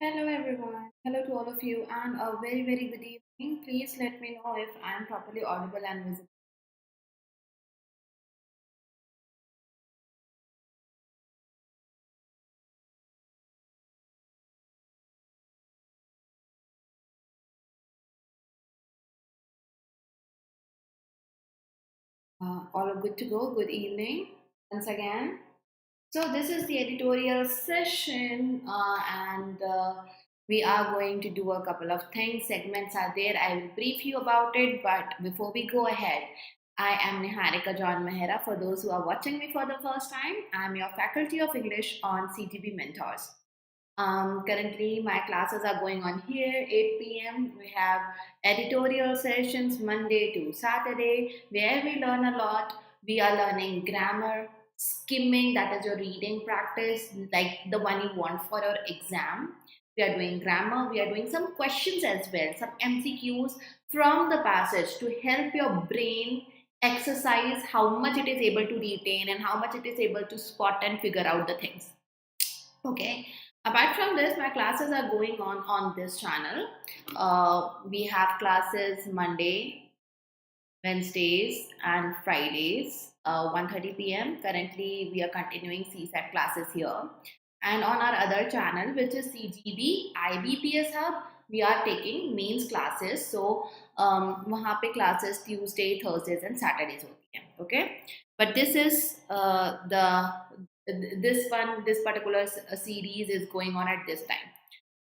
Hello everyone. Hello to all of you and a very good evening. Please let me know if I am properly audible and visible. All good to go. Good evening once again. So this is the editorial session and we are going to do a couple of things. Segments are there. I will brief you about it. But before we go ahead, I am Niharika John Mehra. For those who are watching me for the first time, I am your faculty of English on CGB Mentors. Currently, my classes are going on here, 8 p.m. We have editorial sessions Monday to Saturday, where we learn a lot. We are learning grammar, skimming, that is your reading practice, like the one you want for your exam. We are doing grammar, we are doing some questions as well, some MCQs from the passage to help your brain exercise how much it is able to retain and how much it is able to spot and figure out the things. Okay. Apart from this, my classes are going on this channel. We have classes Monday, Wednesdays, and Fridays, 1:30 p.m. Currently, we are continuing CSAT classes here. And on our other channel, which is CGB IBPS Hub, we are taking mains classes. So, वहाँ पे classes Tuesday, Thursdays, and Saturdays होती हैं. Okay. But this is this particular series is going on at this time.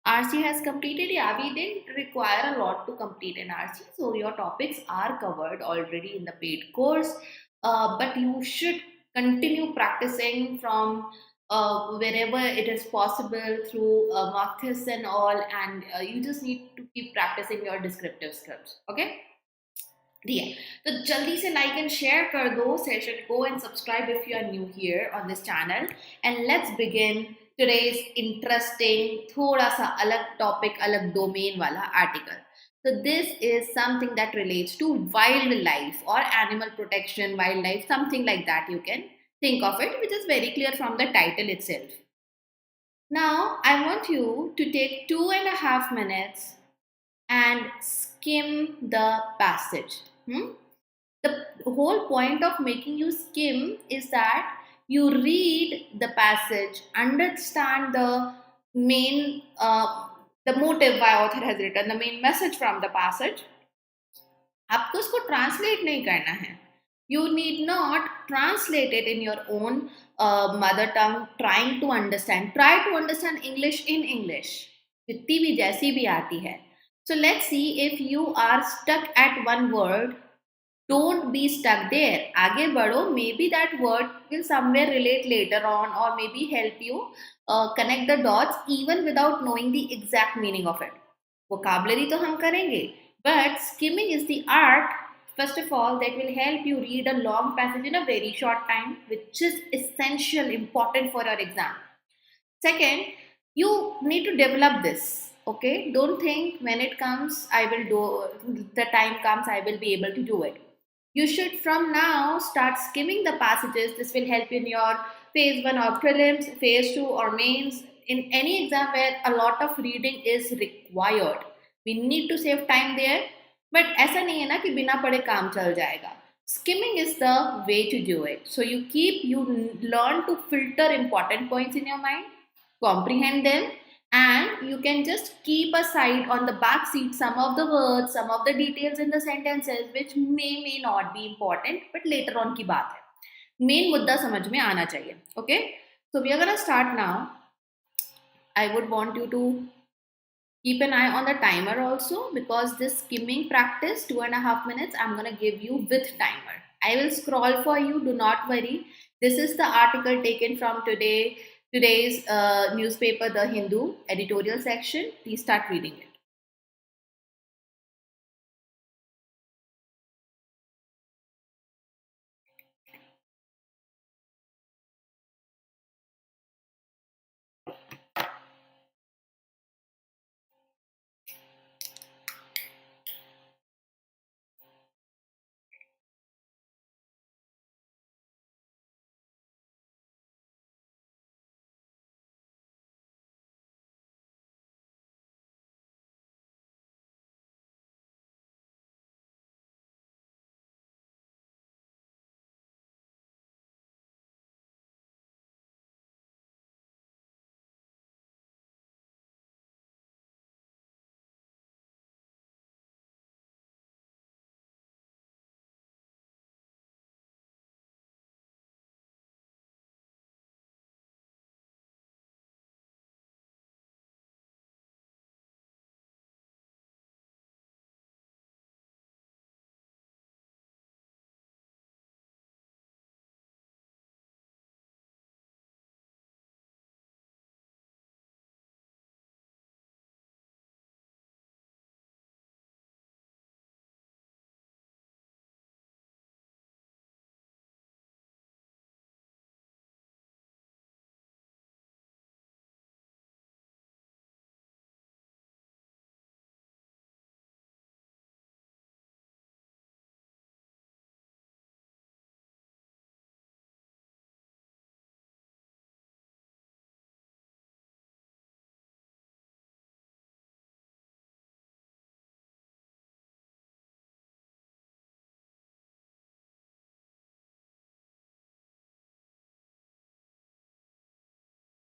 RC has completed. Yeah, we didn't require a lot to complete an RC, so your topics are covered already in the paid course. But you should continue practicing from wherever it is possible through mock tests and all, and you just need to keep practicing your descriptive skills. Okay. ठीक है तो जल्दी से like and share कर दो session को and subscribe if you are new here on this channel and let's begin today's interesting थोड़ा सा अलग टॉपिक अलग डोमेन वाला article. So this is something that relates to wildlife or animal protection, wildlife, something like that you can think of it, which is very clear from the title itself. Now I want you to take 2.5 minutes and skim the passage. The whole point of making you skim is that you read the passage, understand the motive why author has written, the main message from the passage. आपको उसको translate नहीं करना है. You need not translate it in your own mother tongue, trying to understand. Try to understand English in English. जितनी भी जैसी भी आती है. So let's see if you are stuck at one word. Don't be stuck there. आगे बढ़ो. Maybe that word will somewhere relate later on or maybe help you connect the dots even without knowing the exact meaning of it. Vocabulary तो हम करेंगे, but skimming is the art, first of all, that will help you read a long passage in a very short time, which is essential, important for your exam. Second, you need to develop this. Okay, don't think when it comes, the time comes, I will be able to do it. You should from now start skimming the passages. This will help in your phase 1 or prelims, phase 2 or mains, in any exam where a lot of reading is required. We need to save time there, but ऐसा नहीं है ना कि बिना पढ़े काम चल जाएगा. Skimming is the way to do it. So you learn to filter important points in your mind, comprehend them, and you can just keep aside on the back seat some of the words, some of the details in the sentences which may not be important, but later on की बात है. Main मुद्दा समझ में आना चाहिए. Okay, so we are gonna start now. I would want you to keep an eye on the timer also, because this skimming practice 2.5 minutes I'm gonna give you with timer. I will scroll for you, do not worry. This is the article taken from today's newspaper, The Hindu, editorial section. Please start reading it.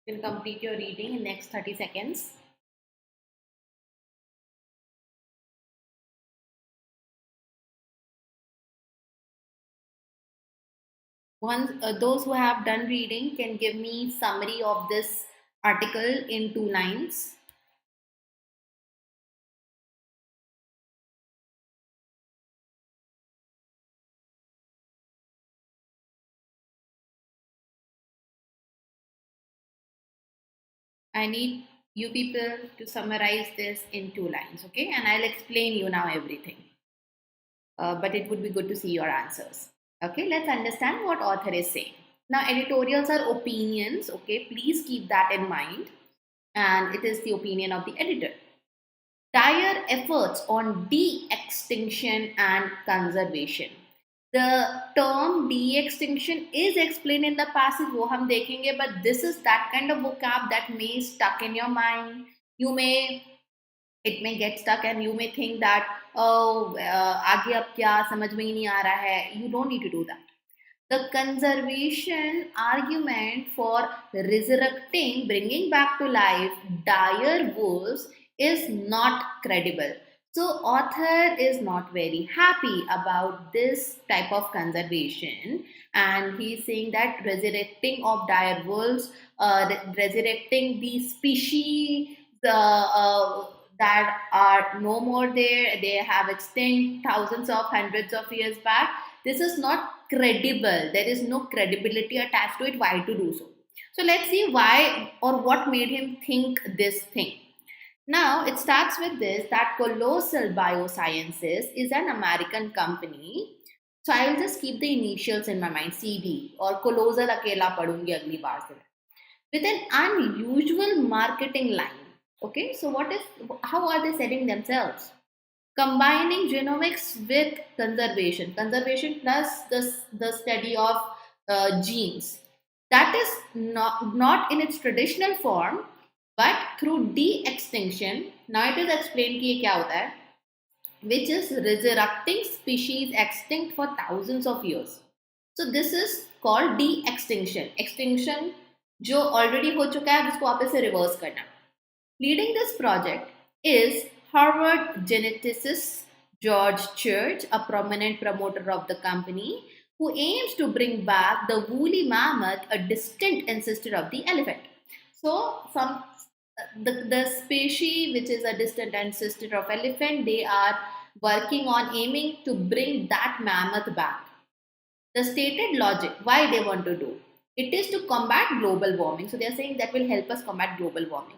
You can complete your reading in next 30 seconds. Once those who have done reading can give me summary of this article in 2 lines. I need you people to summarize this in 2 lines, okay? And I'll explain you now everything. But it would be good to see your answers. Okay, let's understand what author is saying. Now, editorials are opinions, okay? Please keep that in mind. And it is the opinion of the editor. Dire efforts on de-extinction and conservation. The term de-extinction is explained in the passage, wo hum dekhenge, but this is that kind of vocab that may stuck in your mind. It may get stuck and you may think that, oh, आगे अब क्या समझ में ही नहीं आ रहा है. You don't need to do that. The conservation argument for resurrecting, bringing back to life dire wolves is not credible. So author is not very happy about this type of conservation, and he's saying that resurrecting of dire wolves, resurrecting the species that are no more there, they have extinct thousands of hundreds of years back. This is not credible. There is no credibility attached to it. Why to do so? So let's see why or what made him think this thing. Now it starts with this, that Colossal Biosciences is an American company. So I will just keep the initials in my mind, CD or Colossal अकेला पढ़ूंगी अगली बार से. With an unusual marketing line. Okay, so how are they selling themselves? Combining genomics with conservation plus the study of genes. That is not in its traditional form, but through de-extinction. Now it is explained कि ये क्या होता है, which is resurrecting species extinct for thousands of years. So this is called de-extinction. Extinction जो already हो चुका है उसको वापस से reverse करना. Leading this project is Harvard geneticist George Church, a prominent promoter of the company, who aims to bring back the woolly mammoth, a distant ancestor of the elephant. So, the species which is a distant ancestor of elephant, they are working on aiming to bring that mammoth back. The stated logic, why they want to do it, is to combat global warming. So they are saying that will help us combat global warming.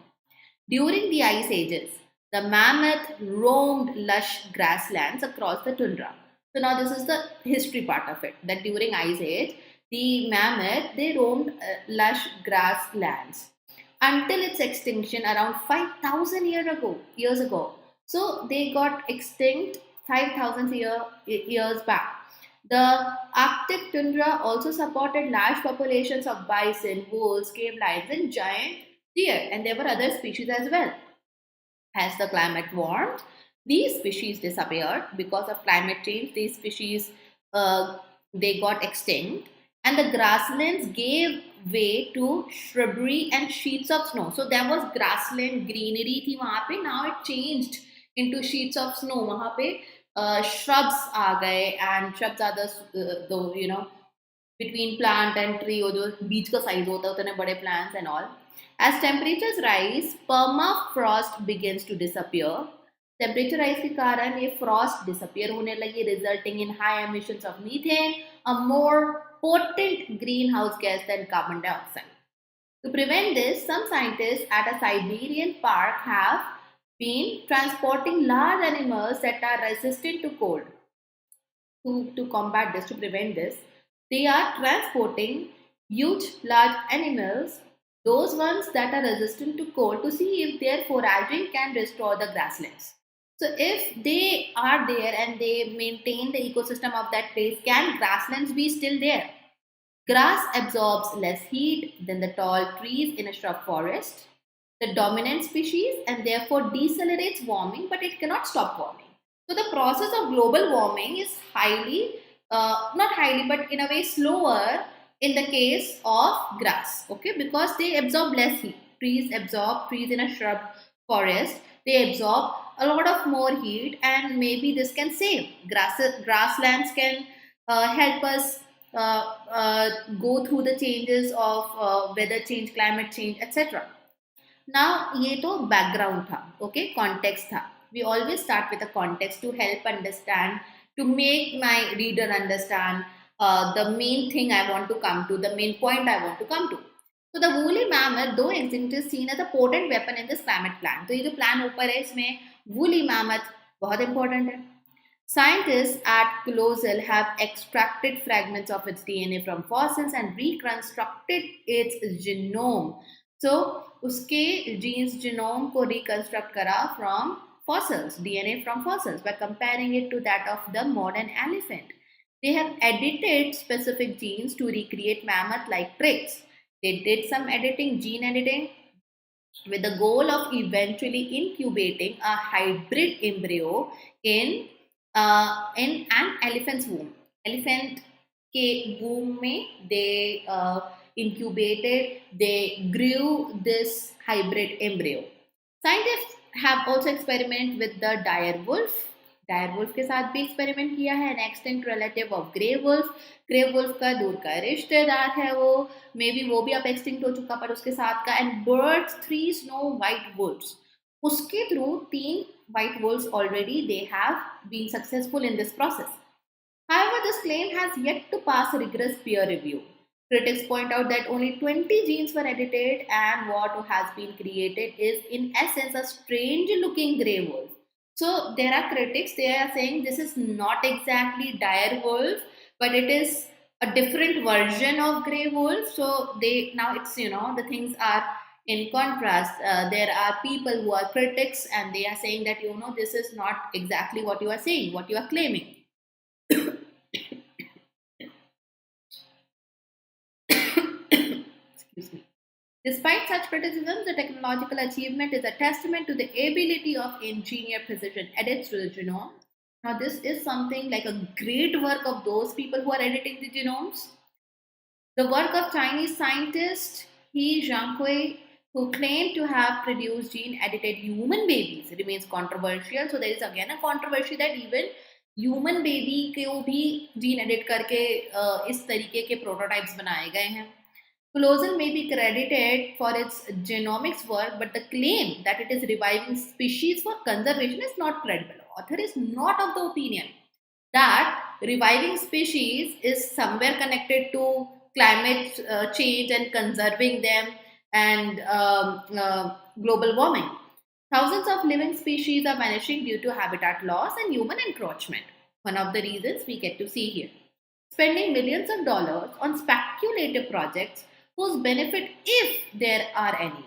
During the ice ages, the mammoth roamed lush grasslands across the tundra. So now this is the history part of it, that during ice age, the mammoth, they roamed lush grasslands until its extinction around 5,000 years ago. So they got extinct 5,000 years back. The Arctic tundra also supported large populations of bison, wolves, cave lions, and giant deer, and there were other species as well. As the climate warmed, these species disappeared because of climate change. These species they got extinct, and the grasslands gave way to shrubbery and sheets of snow. So there was grassland greenery थी वहाँ पे. Now it changed into sheets of snow. वहाँ पे shrubs आ गए, and shrubs are the between plant and tree, वो जो बीच का size होता है उतने बड़े plants and all. As temperatures rise, permafrost begins to disappear. Temperature rise के कारण ये frost disappear होने लगी, resulting in high emissions of methane, a more potent greenhouse gas than carbon dioxide. To prevent this, some scientists at a Siberian park have been transporting large animals that are resistant to cold. To combat this, to prevent this, they are transporting huge large animals, those ones that are resistant to cold, to see if their foraging can restore the grasslands. So if they are there and they maintain the ecosystem of that place, can grasslands be still there? Grass absorbs less heat than the tall trees in a shrub forest, the dominant species, and therefore decelerates warming, but it cannot stop warming. So the process of global warming is not highly, but in a way slower in the case of grass, okay, because they absorb less heat. Trees in a shrub forest, they absorb a lot of more heat, and maybe this can save grasslands can help us go through the changes of weather change, climate change, etc. Now ये तो background था, okay, context था. We always start with a context to help understand, to make my reader understand the main thing I want to come to, the main point I want to come to. So the woolly mammoth, though extinct, is seen as a potent weapon in this climate plan. तो ये जो plan ऊपर है इसमें woolly mammoth बहुत important है. Scientists at Colosal have extracted fragments of its DNA from fossils and reconstructed its genome. So उसके genes genome को reconstruct करा from fossils, DNA from fossils, by comparing it to that of the modern elephant. They have edited specific genes to recreate mammoth-like traits. They did some editing, gene editing, with the goal of eventually incubating a hybrid embryo in an elephant's womb. Elephant के womb में they incubated, they grew this hybrid embryo. Scientists have also experimented with the dire wolf. Dire wolf के साथ भी experiment किया है, an extinct relative of grey wolf. Grey wolf का दूर का रिश्तेदार है वो, मे बी वो भी अब एक्सटिंक्ट हो चुका पर उसके साथ का. And birds 3 snow white wolves, उसके through 3 white wolves already they have been successful in this process. However, this claim has yet to pass rigorous peer review. Critics point out that only 20 genes were edited, and what has been created is in essence a strange looking grey wolf. So there are critics, they are saying this is not exactly dire wolf, but it is a different version of grey wolf. So they, now it's, you know, the things are in contrast. There are people who are critics and they are saying that, you know, this is not exactly what you are saying, what you are claiming. Excuse me. Despite such criticisms, the technological achievement is a testament to the ability of engineer precision edits to the genome. Now, this is something like a great work of those people who are editing the genomes. The work of Chinese scientist He Zhanghui, who claimed to have produced gene-edited human babies, remains controversial. So there is again a controversy that even human baby को भी gene edit करके इस तरीके के prototypes बनाए गए हैं. Colosal may be credited for its genomics work, but the claim that it is reviving species for conservation is not credible. Author is not of the opinion that reviving species is somewhere connected to climate change and conserving them and global warming. Thousands of living species are vanishing due to habitat loss and human encroachment. One of the reasons we get to see here. Spending millions of dollars on speculative projects whose benefit, if there are any,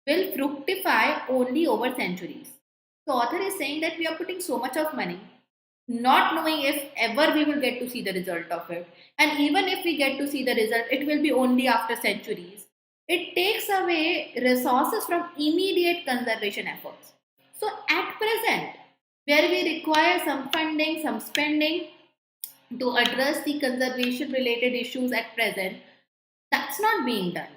will fructify only over centuries. The author is saying that we are putting so much of money, not knowing if ever we will get to see the result of it. And even if we get to see the result, it will be only after centuries. It takes away resources from immediate conservation efforts. So at present, where we require some funding, some spending to address the conservation related issues at present, that's not being done.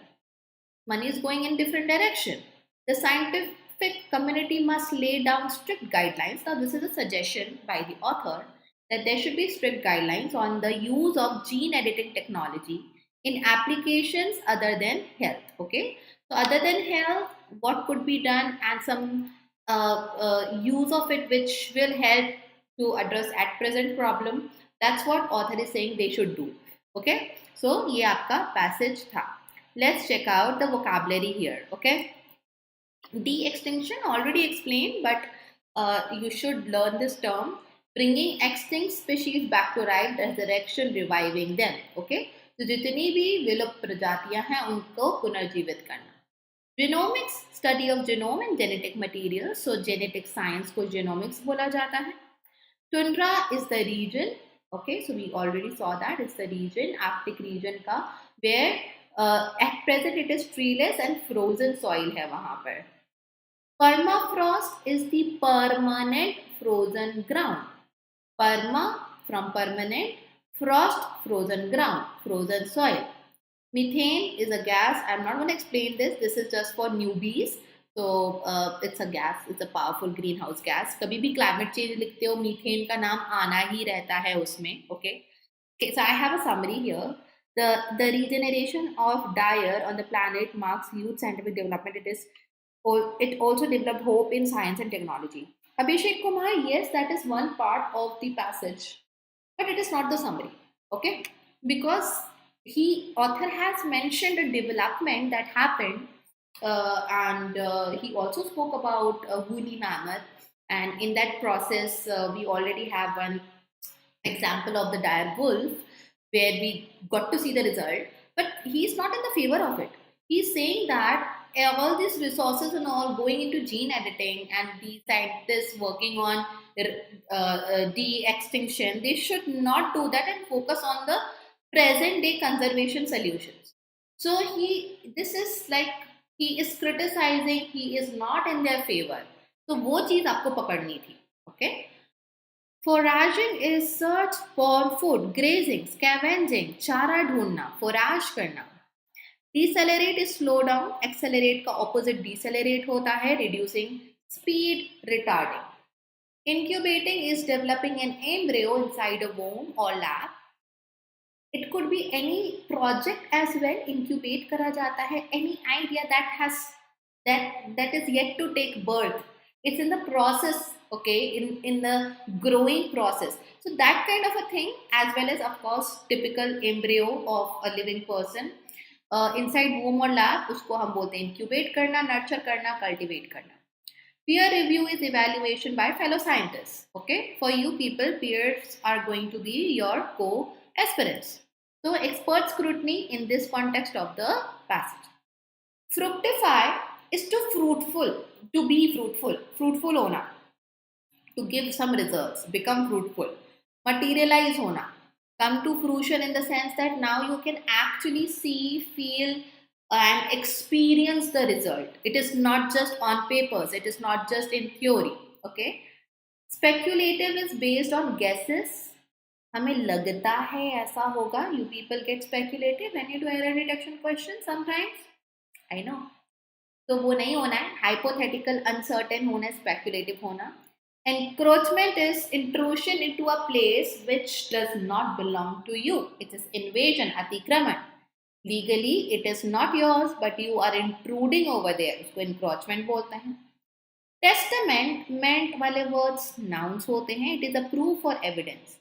Money is going in different direction. The scientific community must lay down strict guidelines. Now, this is a suggestion by the author that there should be strict guidelines on the use of gene editing technology in applications other than health. Okay, so other than health, what could be done, and some use of it which will help to address at present problem. That's what author is saying they should do. Okay, so ये आपका passage था. Let's check out the vocabulary here. Okay, de-extinction already explained, but you should learn this term. Bringing extinct species back to life, resurrection, reviving them. Okay, तो जितनी भी विलुप्त प्रजातियां हैं उनको पुनर्जीवित करना. Genomics, study of genome and genetic materials. So genetic science को genomics बोला जाता है. Tundra is the region. Okay, so we already saw that it's the region, Arctic region का, where at present it is treeless and frozen soil है वहाँ पर. Permafrost is the permanent frozen ground. Perma from permanent, Frost, frozen ground, frozen soil. Methane is a gas. I'm not going to explain this. This is just for newbies. So it's a gas. It's a powerful greenhouse gas. कभी भी climate change लिखते हो, methane का नाम आना ही रहता है उसमें. Okay. Okay. So I have a summary here. The regeneration of dire on the planet marks huge scientific development. It also developed hope in science and technology. Abhishek Kumar, yes, that is one part of the passage, but it is not the summary. Okay, because he author has mentioned a development that happened, and he also spoke about woolly mammoth, and in that process we already have one example of the dire wolf where we got to see the result, but he's not in the favor of it. He's saying that all these resources and all going into gene editing and the scientists working on de-extinction, they should not do that and focus on the present day conservation solutions. So this is like he is criticizing, he is not in their favor. तो वो चीज आपको पकड़नी थी. Okay. Foraging is search for food, grazing, scavenging, चारा ढूंढना, forage करना. Decelerate is slow down, accelerate का opposite decelerate होता है, reducing speed, retarding. Incubating is developing an embryo inside a womb or lab. It could be any project as well. Incubate करा जाता है, any idea that is yet to take birth. It's in the process, okay, in the growing process. So that kind of a thing, as well as of course typical embryo of a living person inside womb or lab, उसको हम बोलते हैं incubate करना, nurture करना, cultivate करना. Peer review is evaluation by fellow scientists. Okay, for you people, peers are going to be your co-aspirants. So expert scrutiny in this context of the passage. Fructify is to fruitful, to be fruitful, fruitful होना, to give some results, become fruitful. Materialize होना, come to fruition in the sense that now you can actually see, feel, and experience the result. It is not just on papers, it is not just in theory. Okay. Speculative is based on guesses. हमें लगता है ऐसा होगा. You people get speculative when you do error detection questions sometimes. I know. तो वो नहीं होना है. Hypothetical, uncertain होना है, speculative होना. Encroachment is intrusion into a place which does not belong to you. It is invasion, atikraman. Legally, it is not yours, but you are intruding over there. उसको encroachment बोलते हैं. Testament, meant वाले words nouns होते हैं. It is a proof or evidence.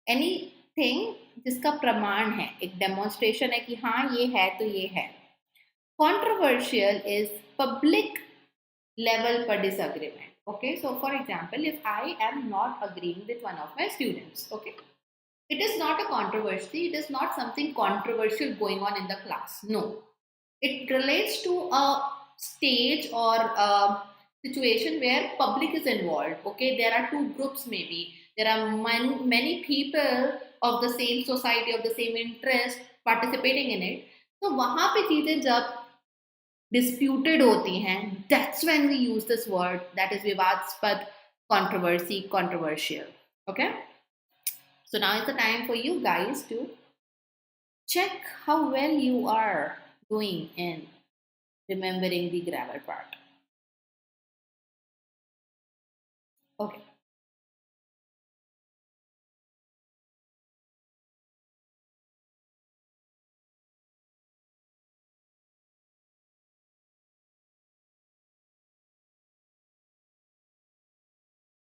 Anything जिसका प्रमाण है, एक demonstration है कि हाँ ये है तो ये है. Controversial is public level पर disagreement. Okay, so for example, if I am not agreeing with one of my students, okay, it is not a controversy, it is not something controversial going on in the class. No, it relates to a stage or a situation where public is involved. Okay, there are two groups, maybe there are many people of the same society, of the same interest participating in it. तो वहां पे चीजें जब disputed होती हैं, that's when we use this word, that is vivaspad, controversy, controversial. Okay, so now is the time for you guys to check how well you are doing in remembering the grammar part. Okay.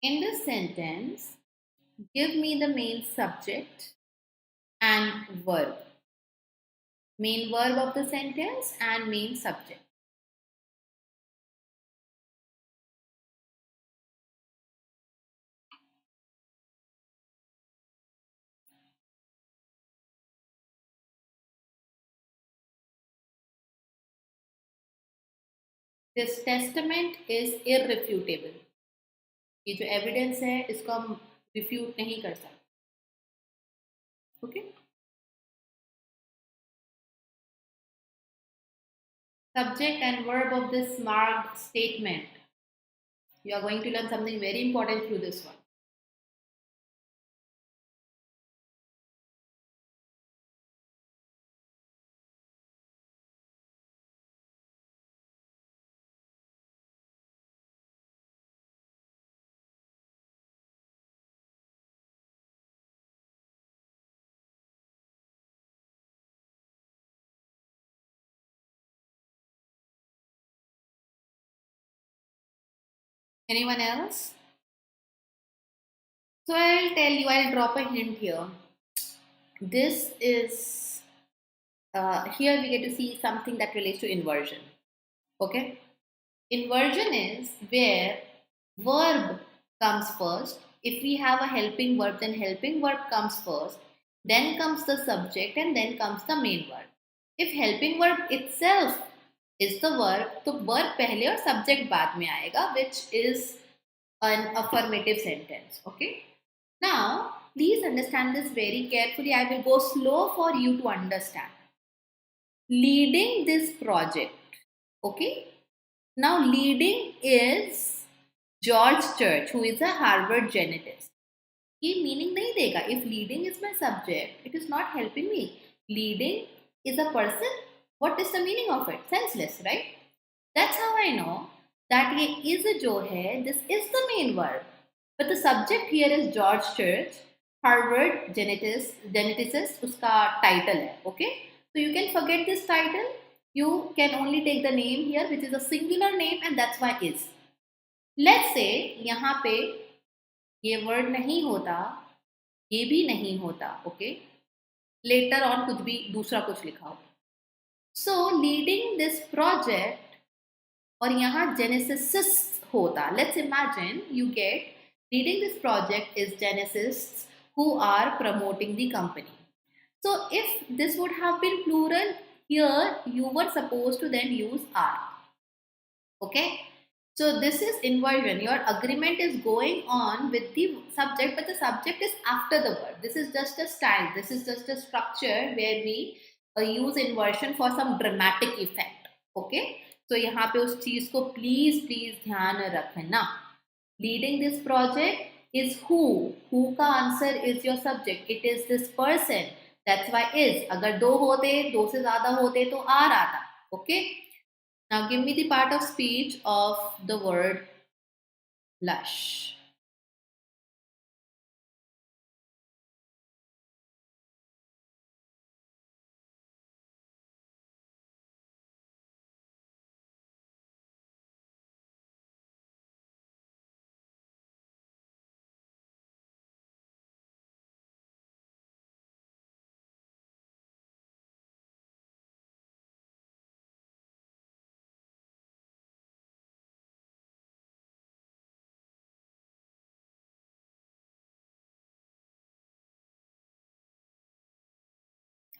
In this sentence, give me the main subject and verb. Main verb of the sentence and main subject. This testament is irrefutable. ये जो evidence है इसको हम refute नहीं कर सकते. Okay. Subject and verb of this marked statement. You are going to learn something very important through this one. Anyone else? So I'll tell you, I'll drop a hint here. This is, here we get to see something that relates to inversion. Okay? Inversion is where verb comes first. If we have a helping verb, then helping verb comes first, then comes the subject, and then comes the main verb. If helping verb itself is the verb, तो verb पहले और subject बाद में आएगा, which is an affirmative sentence. Okay? Now, please understand this very carefully. I will go slow for you to understand. Leading this project. Okay? Now, leading is George Church, who is a Harvard genetist. ये meaning नहीं देगा. If leading is my subject, it is not helping me. Leading is a person. What is the meaning of it? Senseless, right? That's how I know that ये is जो है, this is the main verb. But the subject here is George Church, Harvard geneticist, उसका title है. Okay? So you can forget this title. You can only take the name here, which is a singular name, and that's why is. Let's say यहाँ पे ये word नहीं होता, ये भी नहीं होता. Okay? Later on कुछ भी दूसरा कुछ लिखा हो. So leading this project, और यहाँ geneticists होता. Let's imagine you get leading this project is geneticists who are promoting the company. So if this would have been plural, here you were supposed to then use are. Okay? So this is inversion. Your agreement is going on with the subject, but the subject is after the verb. This is just a style. This is just a structure where we use inversion for some dramatic effect. Okay? So यहाँ पे उस चीज को please ध्यान रखना. Leading this project is who. Who का answer is your subject. It is this person. That's why is. अगर दो होते, दो से ज़्यादा होते तो are आता. Okay? Now give me the part of speech of the word lush.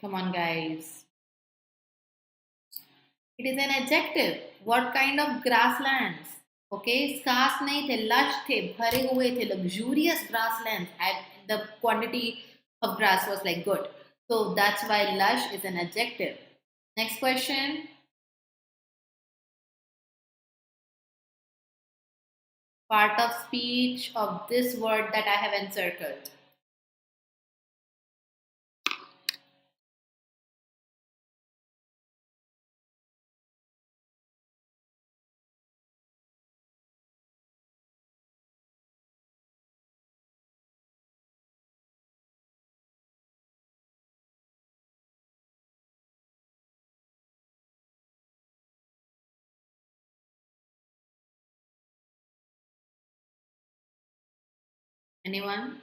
Come on, guys. It is an adjective. What kind of grasslands? Okay, scarce नहीं थे, lush थे, भरे हुए थे, luxurious grasslands. And the quantity of grass was like good. So that's why lush is an adjective. Next question. Part of speech of this word that I have encircled. Anyone?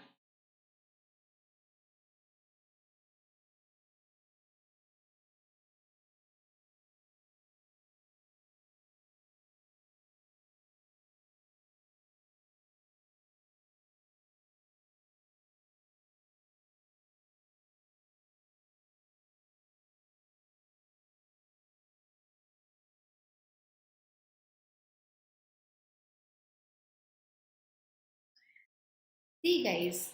See, guys,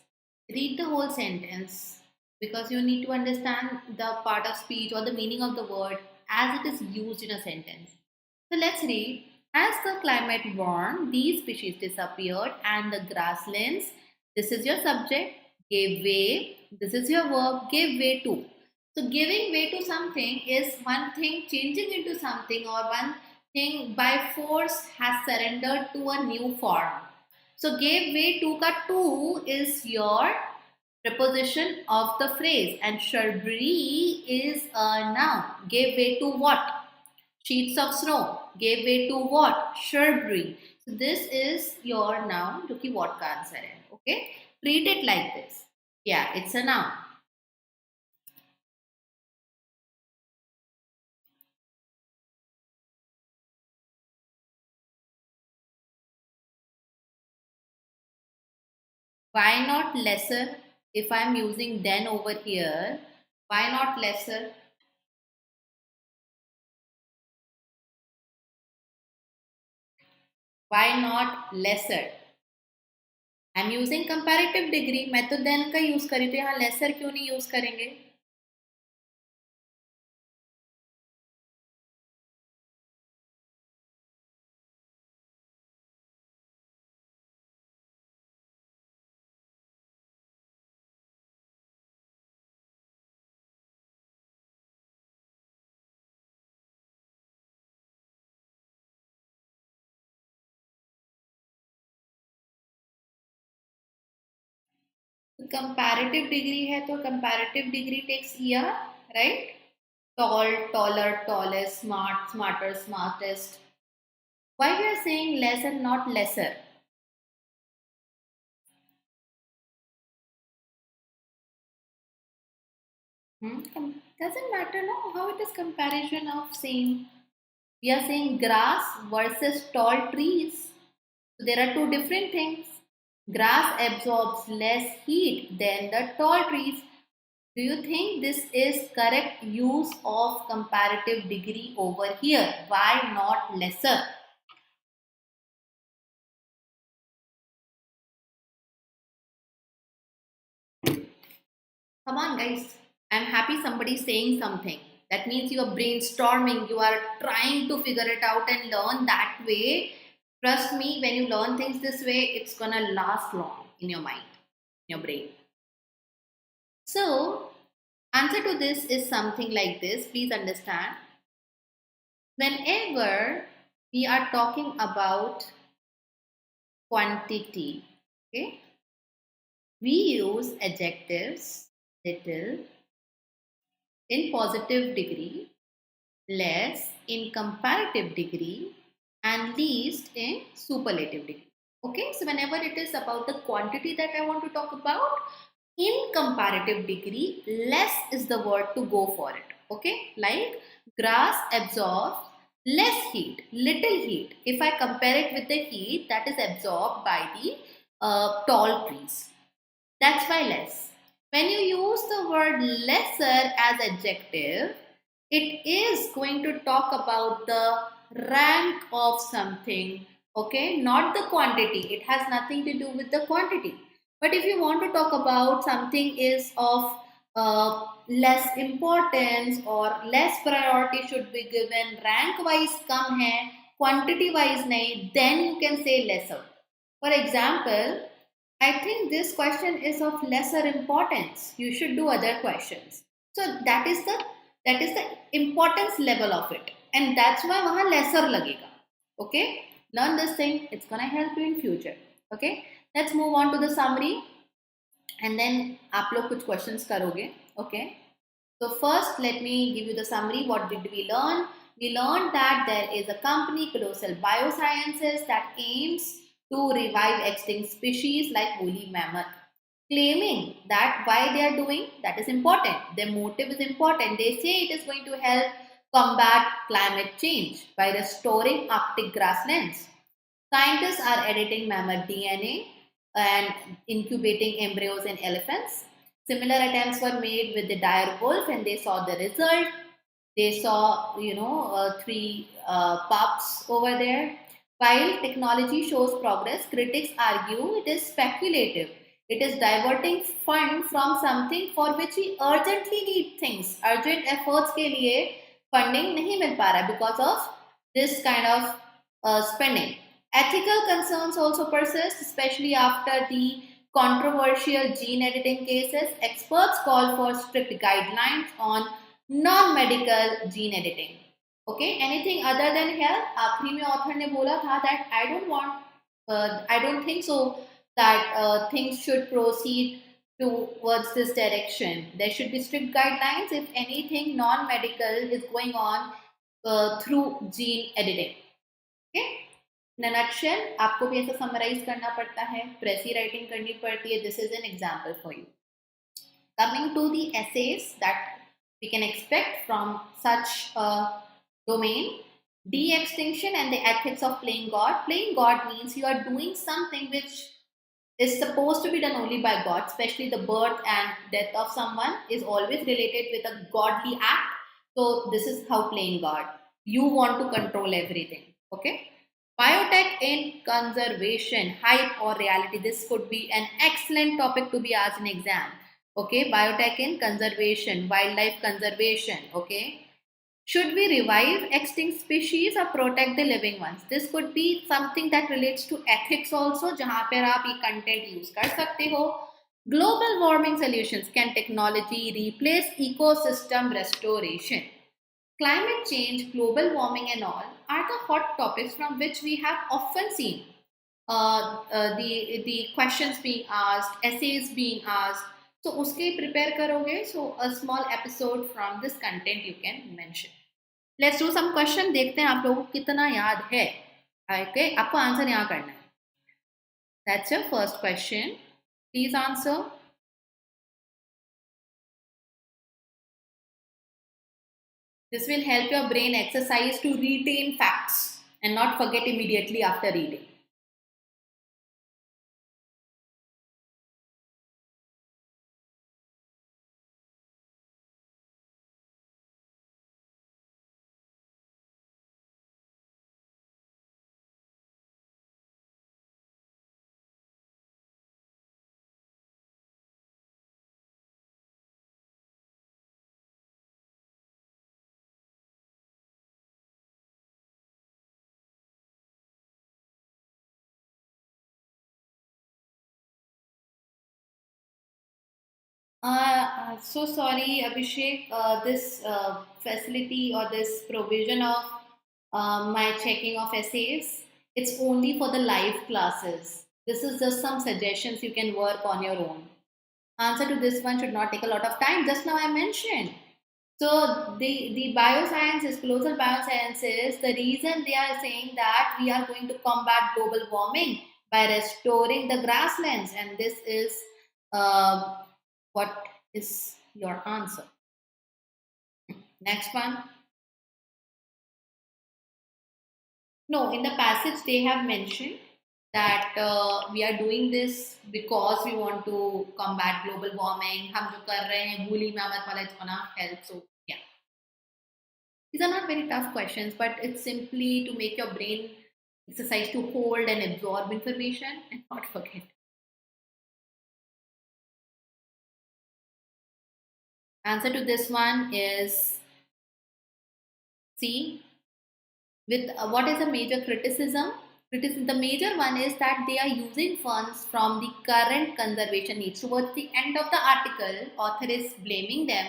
read the whole sentence because you need to understand the part of speech or the meaning of the word as it is used in a sentence. So let's read. As the climate warmed, these species disappeared and the grasslands, this is your subject, gave way, this is your verb, gave way to. So giving way to something is one thing changing into something, or one thing by force has surrendered to a new form. So gave way to ka to is your preposition of the phrase, and shrubbery is a noun. Gave way to what? Sheets of snow gave way to what? Shrubbery. So this is your noun, जो कि what का answer है. Okay, treat it like this. Yeah, it's a noun. Why not lesser? If I'm using then over here, why not lesser? Why not lesser? I'm using comparative degree. मैं तो then का use करी तो यहाँ lesser क्यों नहीं use करेंगे? Comparative degree है तो comparative degree takes year, right? Tall, taller, tallest, smart, smarter, smartest. Why we are saying less and not lesser? Doesn't matter, no? How it is comparison of same? We are saying grass versus tall trees. So there are two different things. Grass absorbs less heat than the tall trees. Do you think this is correct use of comparative degree over here? Why not lesser? Come on, guys. I'm happy somebody saying something. That means you are brainstorming, you are trying to figure it out and learn that way. Trust me, when you learn things this way, it's gonna last long in your mind, in your brain. So, answer to this is something like this. Please understand. Whenever we are talking about quantity, okay, we use adjectives little in positive degree, less in comparative degree, and least in superlative degree. Okay, so whenever it is about the quantity that I want to talk about, in comparative degree, less is the word to go for it. Okay, like grass absorbs less heat, little heat. If I compare it with the heat that is absorbed by the tall trees, that's why less. When you use the word lesser as adjective, it is going to talk about the rank of something, okay, not the quantity. It has nothing to do with the quantity. But if you want to talk about something is of less importance or less priority should be given, rank wise kam hai, quantity wise nahi, then you can say lesser. For example, I think this question is of lesser importance. You should do other questions. So that is the importance level of it, and that's why वहाँ lesser लगेगा. Okay, learn this thing. It's gonna help you in future. Okay, let's move on to the summary, and then आप लोग कुछ questions करोगे. Okay. So first, let me give you the summary. What did we learn? We learned that there is a company, Colossal Biosciences, that aims to revive extinct species like woolly mammoth, claiming that why they are doing that is important. Their motive is important. They say it is going to help combat climate change by restoring Arctic grasslands. Scientists are editing mammoth DNA and incubating embryos in elephants. Similar attempts were made with the dire wolf, and they saw the result. They saw, three pups over there. While technology shows progress, critics argue it is speculative. It is diverting fund from something for which we urgently need things. Urgent efforts के लिए funding नहीं मिल पा रहा because of this kind of spending. Ethical concerns also persist, especially after the controversial gene editing cases. Experts call for strict guidelines on non-medical gene editing. Okay, anything other than health? आखिरी में author ने बोला था that I don't think so that things should proceed towards this direction. There should be strict guidelines. If anything non-medical is going on, through gene editing. Okay? In a nutshell, आपको भी ऐसा summarize करना पड़ता है, प्रेसी writing करनी पड़ती है. This is an example for you. Coming to the essays that we can expect from such a domain, de-extinction and the ethics of playing God. Playing God means you are doing something which is supposed to be done only by God, especially the birth and death of someone is always related with a godly act. So this is how playing God. You want to control everything. Okay. Biotech in conservation, hype or reality. This could be an excellent topic to be asked in exam. Okay, biotech in conservation, wildlife conservation. Okay, should we revive extinct species or protect the living ones? This could be something that relates to ethics also, जहाँ पर आप ये content use कर सकते हो. Global warming solutions. Can technology replace ecosystem restoration? Climate change, global warming and all are the hot topics from which we have often seen the questions being asked, essays being asked. So uske prepare karoge, so a small episode from this content you can mention. Let's do some question. देखते हैं आप लोगों को कितना याद है. Okay, आपको answer यहाँ करना है. That's your first question. Please answer. This will help your brain exercise to retain facts and not forget immediately after reading. So sorry, Abhishek. This facility or this provision of my checking of essays, it's only for the live classes. This is just some suggestions you can work on your own. Answer to this one should not take a lot of time. Just now I mentioned. So the biosciences, colossal biosciences, the reason they are saying that we are going to combat global warming by restoring the grasslands, and this is what is your answer. Next one. No, in the passage they have mentioned that we are doing this because we want to combat global warming. हम जो कर रहे हैं भूली में मत वाला it's gonna help. So yeah, these are not very tough questions, but it's simply to make your brain exercise to hold and absorb information and not forget. Answer to this one is C. With what is a major criticism? The major one is that they are using funds from the current conservation needs. Towards the end of the article, author is blaming them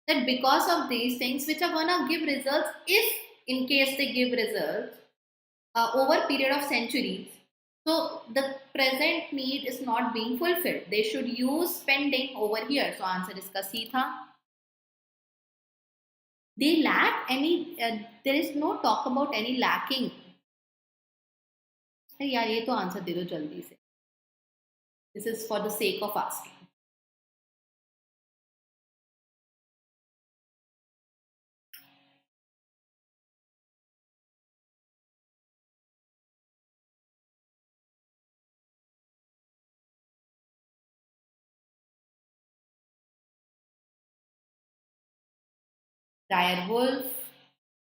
that because of these things which are gonna give results, if in case they give results over a period of centuries, so the present need is not being fulfilled. They should use spending over here. So answer is C tha. They lack any, there is no talk about any lacking. यार ये तो answer दे दो जल्दी से. This is for the sake of asking. Dire wolf,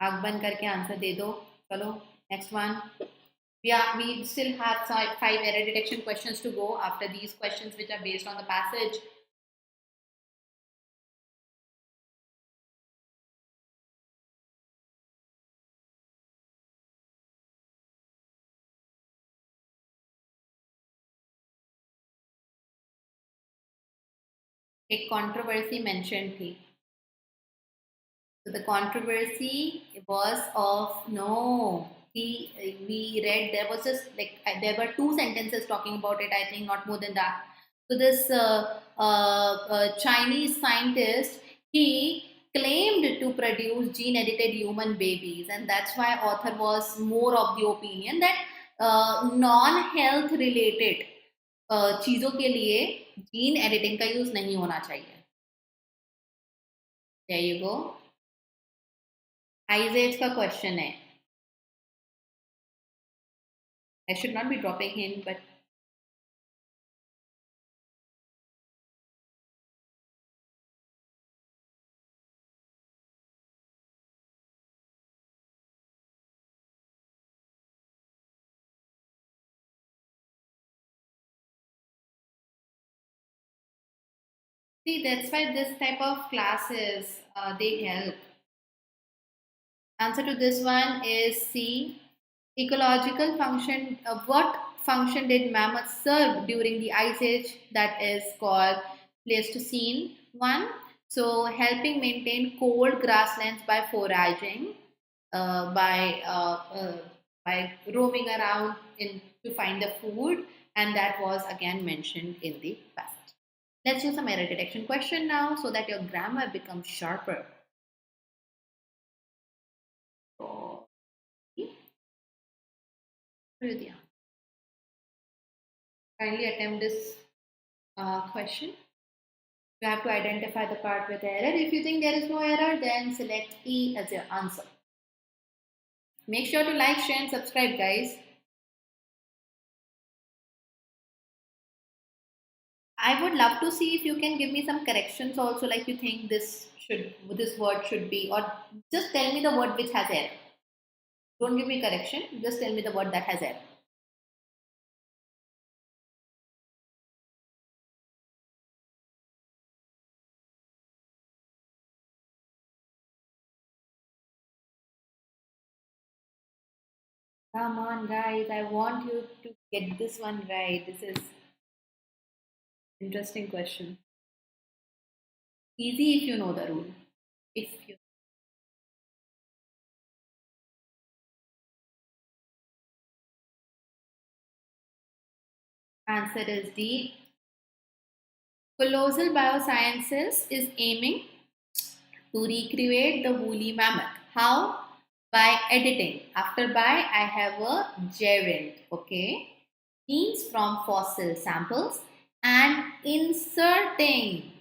आग बंद करके answer दे दो. चलो next one. We still have 5 error detection questions to go after these questions which are based on the passage. एक controversy mentioned थी. So the controversy was of we read there was just like there were 2 sentences talking about it. I think not more than that. So this Chinese scientist, he claimed to produce gene edited human babies, and that's why author was more of the opinion that non health related चीजों के लिए gene editing का use नहीं होना चाहिए. There you go. आइजेज का question है. I should not be dropping hint, but see, that's why this type of classes they help. Answer to this one is C. Ecological function. What function did mammoths serve during the ice age? That is called Pleistocene one. So, helping maintain cold grasslands by foraging, uh, by uh, uh, by roaming around to find the food, and that was again mentioned in the passage. Let's do some error detection question now, so that your grammar becomes sharper. So, kindly attempt this question. You have to identify the part with error. If you think there is no error, then select E as your answer. Make sure to like, share, and subscribe, guys. I would love to see if you can give me some corrections also, like you think this word should be, or just tell me the word which has error. Don't give me correction, just tell me the word that has error. Come on, guys, I want you to get this one right. This is interesting question. Easy if you know the rule. If you answer is D. Colossal Biosciences is aiming to recreate the woolly mammoth. How? By editing. After by, I have a gerund. Okay. Genes from fossil samples and inserting.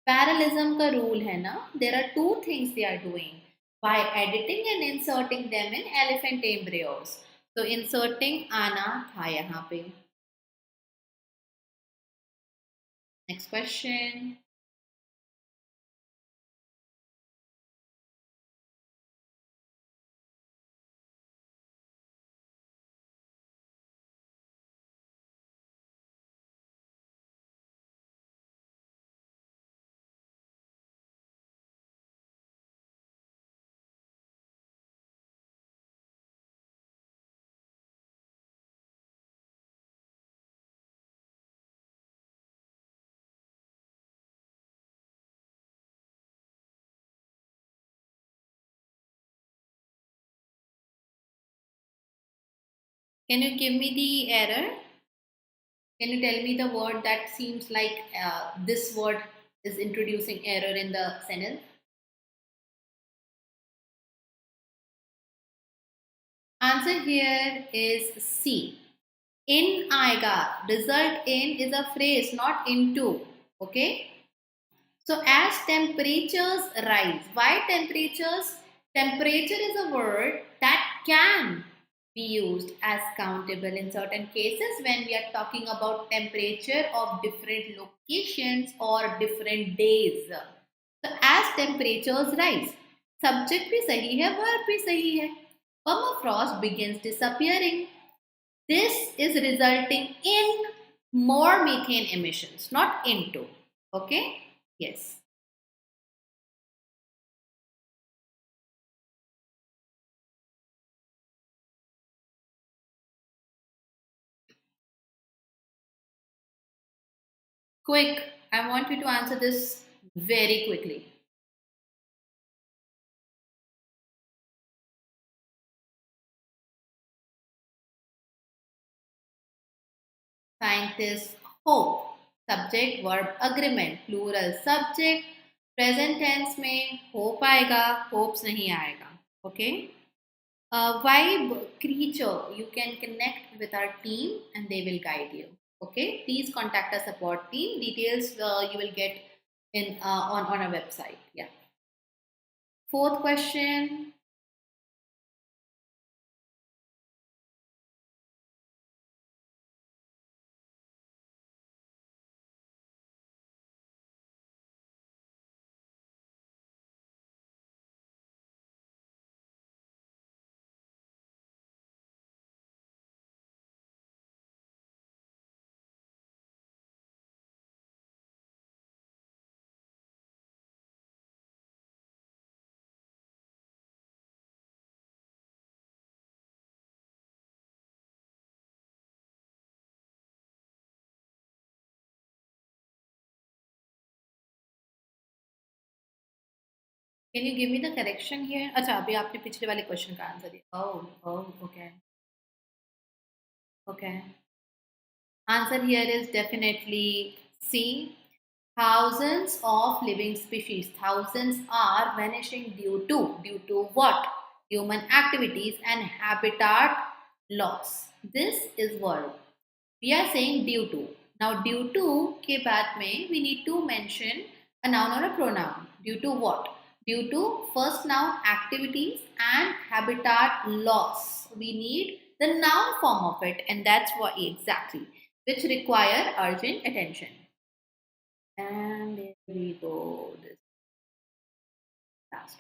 Parallelism ka rule hai na. There are two things they are doing. By editing and inserting them in elephant embryos. So inserting आना था यहाँ पे. Next question. Can you give me the error? Can you tell me the word that seems like this word is introducing error in the sentence? Answer here is C. In आएगा. Result in is a phrase, not into. Okay. So as temperatures rise, why temperatures? Temperature is a word that can be used as countable in certain cases when we are talking about temperature of different locations or different days. So as temperatures rise, subject भी सही है, verb भी सही है. Permafrost begins disappearing. This is resulting in more methane emissions, not into. Okay? Yes. Quick, I want you to answer this very quickly. Scientists hope. Subject verb agreement. Plural subject. Present tense में hope आएगा, hopes नहीं आएगा. Okay. Vibe creature, you can connect with our team and they will guide you. Okay, please contact our support team. Details you will get in on our website. Yeah. Fourth question. Can you give me the correction here? अच्छा, अभी आपने पिछले वाले question का answer दिया. Oh, okay, okay. Answer here is definitely C. Thousands of living species. Thousands are vanishing due to what? Human activities and habitat loss. This is verb. We are saying due to. Now due to के बाद में we need to mention a noun or a pronoun. Due to what? Due to first noun activities and habitat loss. We need the noun form of it, and that's what exactly, which require urgent attention. And there we go. This last.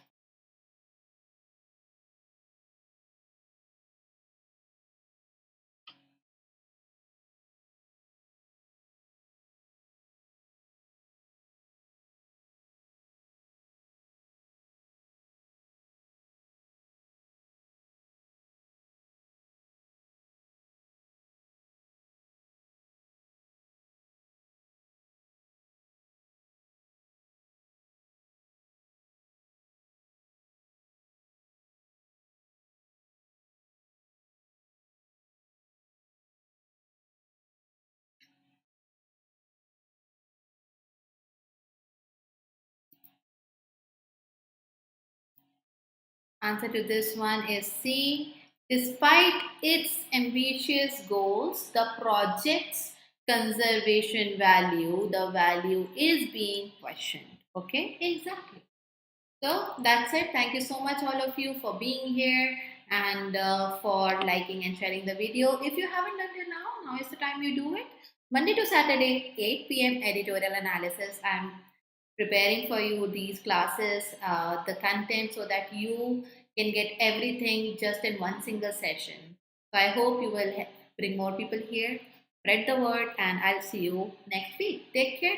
Answer to this one is C. Despite its ambitious goals, the project's conservation value, the value is being questioned. Okay, exactly. So that's it. Thank you so much, all of you, for being here and for liking and sharing the video. If you haven't done it now is the time you do it. Monday to Saturday, 8 p.m. editorial analysis. I'm preparing for you these classes, the content, so that you can get everything just in one single session. So I hope you will bring more people here, spread the word, and I'll see you next week. Take care.